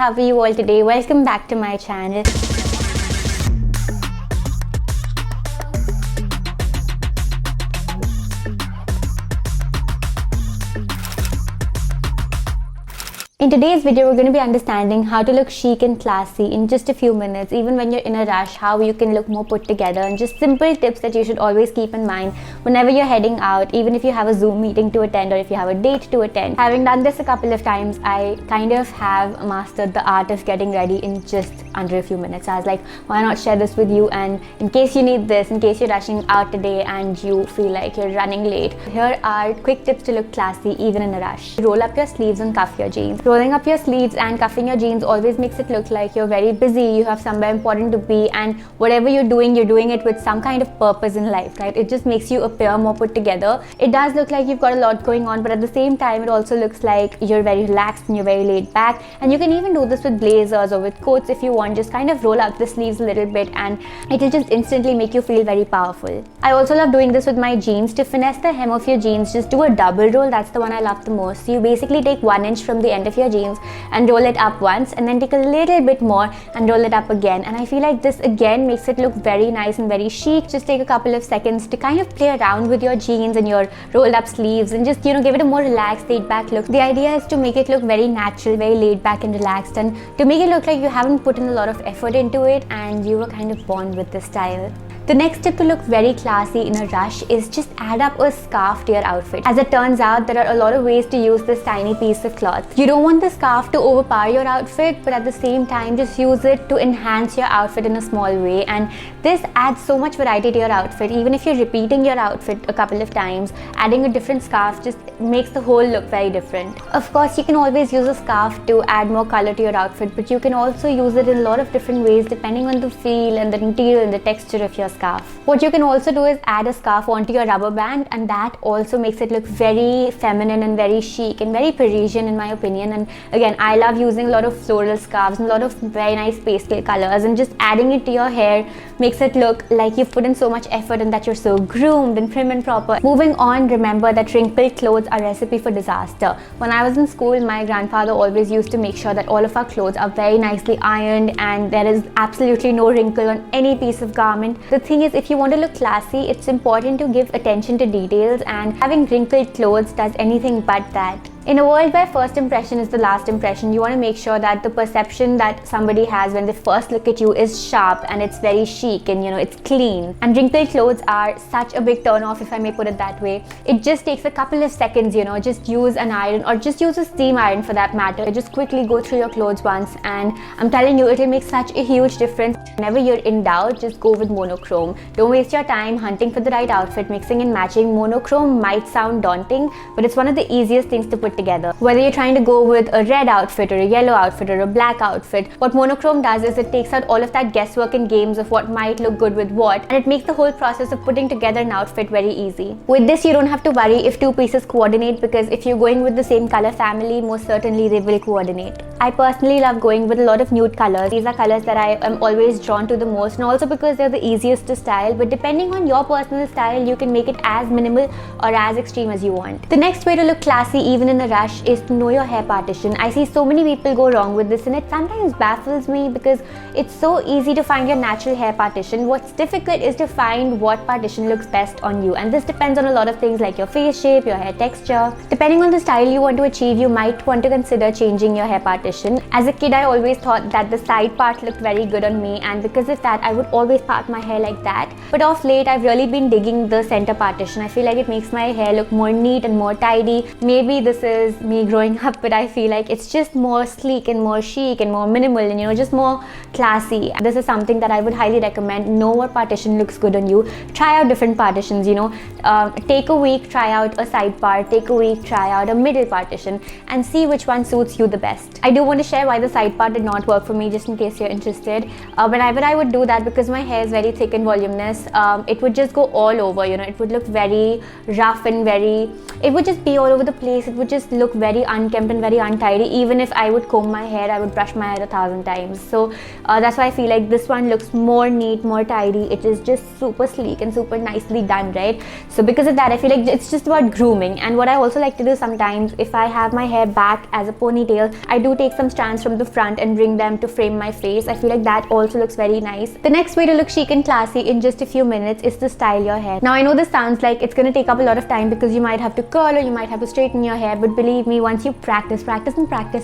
how are you all today? Welcome back to my channel. In today's video, we're going to be understanding how to look chic and classy in just a few minutes, even when you're in a rush, how you can look more put together, and just simple tips that you should always keep in mind whenever you're heading out, even if you have a Zoom meeting to attend or if you have a date to attend. Having done this a couple of times, I kind of have mastered the art of getting ready in just under a few minutes. I was like, why not share this with you? And in case you need this, in case you're rushing out today and you feel like you're running late, here are quick tips to look classy even in a rush. Roll up your sleeves and cuff your jeans. Rolling up your sleeves and cuffing your jeans always makes it look like you're very busy, you have somewhere important to be, and whatever you're doing it with some kind of purpose in life, right? It just makes you appear more put together. It does look like you've got a lot going on, but at the same time, it also looks like you're very relaxed and you're very laid back. And you can even do this with blazers or with coats if you want. Just kind of roll up the sleeves a little bit and it'll just instantly make you feel very powerful. I also love doing this with my jeans. To finesse the hem of your jeans, just do a double roll. That's the one I love the most. So you basically take 1 inch from the end of your jeans and roll it up once, and then take a little bit more and roll it up again. And I feel like this again makes it look very nice and very chic. Just take a couple of seconds to kind of play around with your jeans and your rolled up sleeves and just, give it a more relaxed, laid back look. The idea is to make it look very natural, very laid back and relaxed, and to make it look like you haven't put in a lot of effort into it and you were kind of born with this style. The next tip to look very classy in a rush is just add up a scarf to your outfit. As it turns out, there are a lot of ways to use this tiny piece of cloth. You don't want the scarf to overpower your outfit, but at the same time, just use it to enhance your outfit in a small way. And this adds so much variety to your outfit. Even if you're repeating your outfit a couple of times, adding a different scarf just makes the whole look very different. Of course, you can always use a scarf to add more color to your outfit, but you can also use it in a lot of different ways depending on the feel and the material and the texture of your scarf. What you can also do is add a scarf onto your rubber band, and that also makes it look very feminine and very chic and very Parisian in my opinion. And again, I love using a lot of floral scarves and a lot of very nice pastel colors, and just adding it to your hair makes it look like you've put in so much effort and that you're so groomed and prim and proper. Moving on, remember that wrinkled clothes are a recipe for disaster. When I was in school, my grandfather always used to make sure that all of our clothes are very nicely ironed and there is absolutely no wrinkle on any piece of garment. The thing is, if you want to look classy, it's important to give attention to details, and having wrinkled clothes does anything but that. In a world where first impression is the last impression, you want to make sure that the perception that somebody has when they first look at you is sharp and it's very chic and it's clean. And wrinkled clothes are such a big turn off, if I may put it that way. It just takes a couple of seconds, just use an iron or just use a steam iron for that matter. Just quickly go through your clothes once, and I'm telling you, it'll make such a huge difference. Whenever you're in doubt, just go with monochrome. Don't waste your time hunting for the right outfit, mixing and matching. Monochrome might sound daunting, but it's one of the easiest things to put together. Whether you're trying to go with a red outfit or a yellow outfit or a black outfit, what monochrome does is it takes out all of that guesswork and games of what might look good with what, and it makes the whole process of putting together an outfit very easy. With this, you don't have to worry if two pieces coordinate, because if you're going with the same color family, most certainly they will coordinate. I personally love going with a lot of nude colors. These are colors that I am always drawn to the most, and also because they're the easiest to style, but depending on your personal style, you can make it as minimal or as extreme as you want. The next way to look classy even in a rush is to know your hair partition. I see so many people go wrong with this, and it sometimes baffles me because it's so easy to find your natural hair partition. What's difficult is to find what partition looks best on you, and this depends on a lot of things like your face shape, your hair texture. Depending on the style you want to achieve, you might want to consider changing your hair partition. As a kid, I always thought that the side part looked very good on me, and because of that, I would always part my hair like that. But of late, I've really been digging the center partition. I feel like it makes my hair look more neat and more tidy. Maybe this is me growing up, but I feel like it's just more sleek and more chic and more minimal and just more classy. This is something that I would highly recommend. Know what partition looks good on you. Try out different partitions, take a week, try out a side part, take a week, try out a middle partition, and see which one suits you the best. I do want to share why the side part did not work for me, just in case you're interested. Whenever I would do that, because my hair is very thick and voluminous, it would just go all over, it would look very rough and it would just be all over the place. It would just look very unkempt and very untidy. Even if I would comb my hair, I would brush my hair 1,000 times. So that's why I feel like this one looks more neat, more tidy. It is just super sleek and super nicely done, right? So because of that, I feel like it's just about grooming. And what I also like to do sometimes, if I have my hair back as a ponytail, I do take some strands from the front and bring them to frame my face. I feel like that also looks very nice. The next way to look chic and classy in just a few minutes is to style your hair. Now I know this sounds like it's going to take up a lot of time because you might have to curl or you might have to straighten your hair, but believe me, once you practice,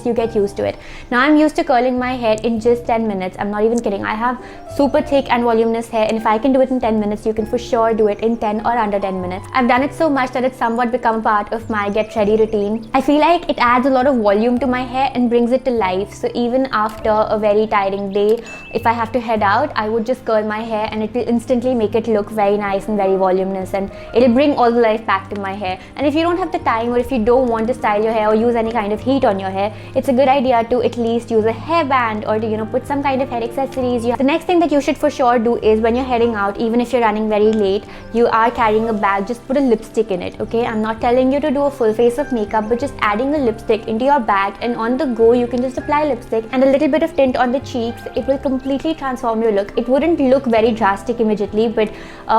you get used to it. Now I'm used to curling my hair in just 10 minutes. I'm not even kidding. I have super thick and voluminous hair, and if I can do it in 10 minutes, you can for sure do it in 10 or under 10 minutes. I've done it so much that it's somewhat become a part of my get ready routine. I feel like it adds a lot of volume to my hair and brings it to life. So even after a very tiring day, if I have to head out, I would just curl my hair and it will instantly make it look very nice and very voluminous, and it'll bring all the life back to my hair. And if you don't have the time, or if you don't want to style your hair or use any kind of heat on your hair, it's a good idea to at least use a hairband or to put some kind of hair accessories. The next thing that you should for sure do is when you're heading out, even if you're running very late, you are carrying a bag, just put a lipstick in it, okay? I'm not telling you to do a full face of makeup, but just adding a lipstick into your bag, and on the go you can just apply lipstick and a little bit of tint on the cheeks. It will completely transform your look. It wouldn't look very drastic immediately, but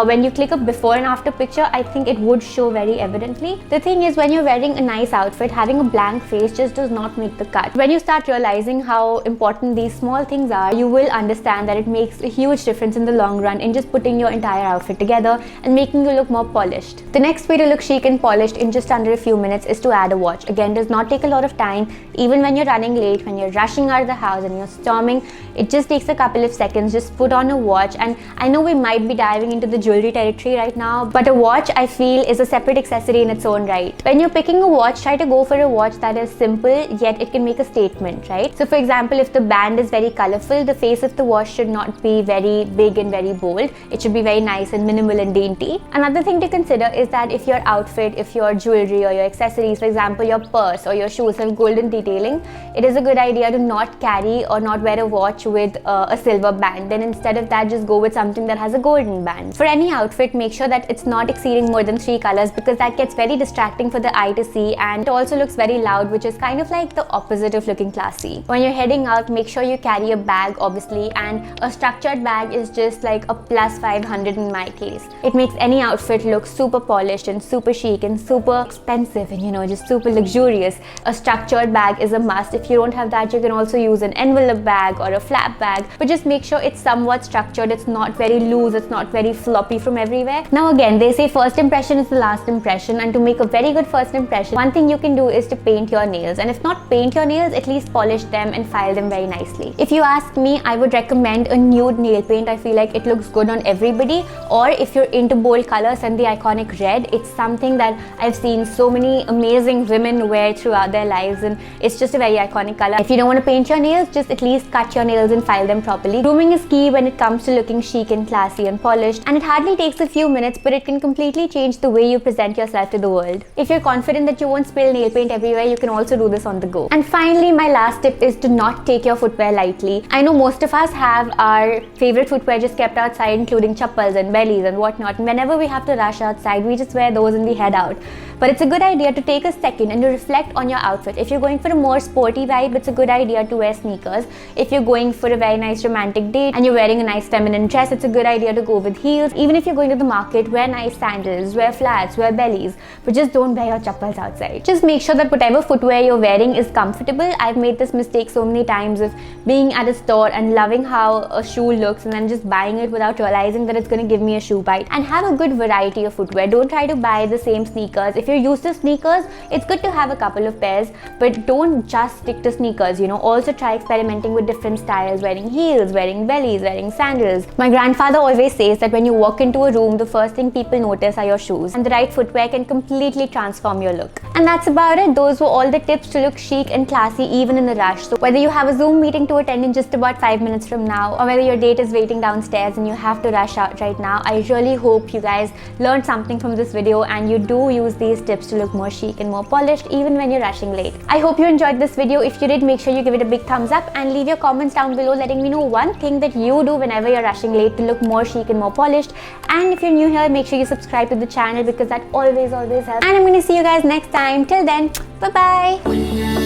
when you click a before and after picture, I think it would show very evidently. The thing is, when you're wearing a nice outfit, having a blank face just does not make the cut. When you start realizing how important these small things are, you will understand that it makes a huge difference in the long run in just putting your entire outfit together and making you look more polished. The next way to look chic and polished in just under a few minutes is to add a watch. Again, does not take a lot of time. Even when you're running late, when you're rushing out of the house and you're storming, it just takes a couple of seconds. Just put on a watch. And I know we might be diving into the jewelry territory right now, but a watch, I feel, is a separate accessory in its own right. When you're picking a watch, try to go for a watch that is simple, yet it can make a statement, right? So for example, if the band is very colorful, the face of the watch should not be very big and very bold. It should be very nice and minimal and dainty. Another thing to consider is that if your outfit, if your jewelry or your accessories, for example your purse or your shoes, have golden detailing, it is a good idea to not carry or not wear a watch with a silver band. Then instead of that, just go with something that has a golden band. For any outfit, make sure that it's not exceeding more than 3 colors, because that gets very distracting for the eye to see, and it also looks very loud, which is kind of like the opposite of looking classy. When you're heading out, make sure you carry a bag, obviously, and a structured bag is just like a plus 500 in my case. It makes any outfit look super polished and super chic and super expensive and just super luxurious. A structured bag is a must. If you don't have that, you can also use an envelope bag or a flap bag, but just make sure it's somewhat structured. It's not very loose, it's not very floppy from everywhere. Now again, they say first impression is the last impression, and to make a very good first impression, one thing you can do is to paint your nails, and if not paint your nails, at least polish them and file them very nicely. If you ask me, I would recommend a nude nail paint. I feel like it looks good on everybody. Or if you're into bold colors and the iconic red, it's something that I've seen so many amazing women wear throughout their lives, and it's just a very iconic color. If you don't want to paint your nails, just at least cut your nails and file them properly. Grooming is key when it comes to looking chic and classy and polished, and it hardly takes a few minutes, but it can completely change the way you present yourself to the world. If you're confident that you won't spill nail paint everywhere, you can also do this on the go. And finally, my last tip is to not take your footwear lightly. I know most of us have our favorite footwear just kept outside, including chappals and bellies and whatnot. And whenever we have to rush outside, we just wear those and we head out. But it's a good idea to take a second and to reflect on your outfit. If you're going for a more sporty vibe, it's a good idea to wear sneakers. If you're going for a very nice romantic date and you're wearing a nice feminine dress, it's a good idea to go with heels. Even if you're going to the market, wear nice sandals, wear flats, wear bellies, but just don't wear your chappals outside. Just make sure that whatever footwear you're wearing is comfortable. I've made this mistake so many times of being at a store and loving how a shoe looks and then just buying it without realizing that it's going to give me a shoe bite. And have a good variety of footwear. Don't try to buy the same sneakers. If you're used to sneakers, it's good to have a couple of pairs, but don't just stick to sneakers. Also try experimenting with different styles, wearing heels, wearing bellies, wearing sandals. My grandfather always says that when you walk into a room, the first thing people notice are your shoes, and the right footwear can completely transform your look. And that's about it. Those were all the tips to look chic and classy even in a rush. So whether you have a Zoom meeting to attend in just about 5 minutes from now, or whether your date is waiting downstairs and you have to rush out right now, I really hope you guys learned something from this video and you do use these these tips to look more chic and more polished even when you're rushing late. I hope you enjoyed this video. If you did, make sure you give it a big thumbs up and leave your comments down below letting me know one thing that you do whenever you're rushing late to look more chic and more polished. And if you're new here, make sure you subscribe to the channel because that always helps. And I'm going to see you guys next time. Till then, bye bye.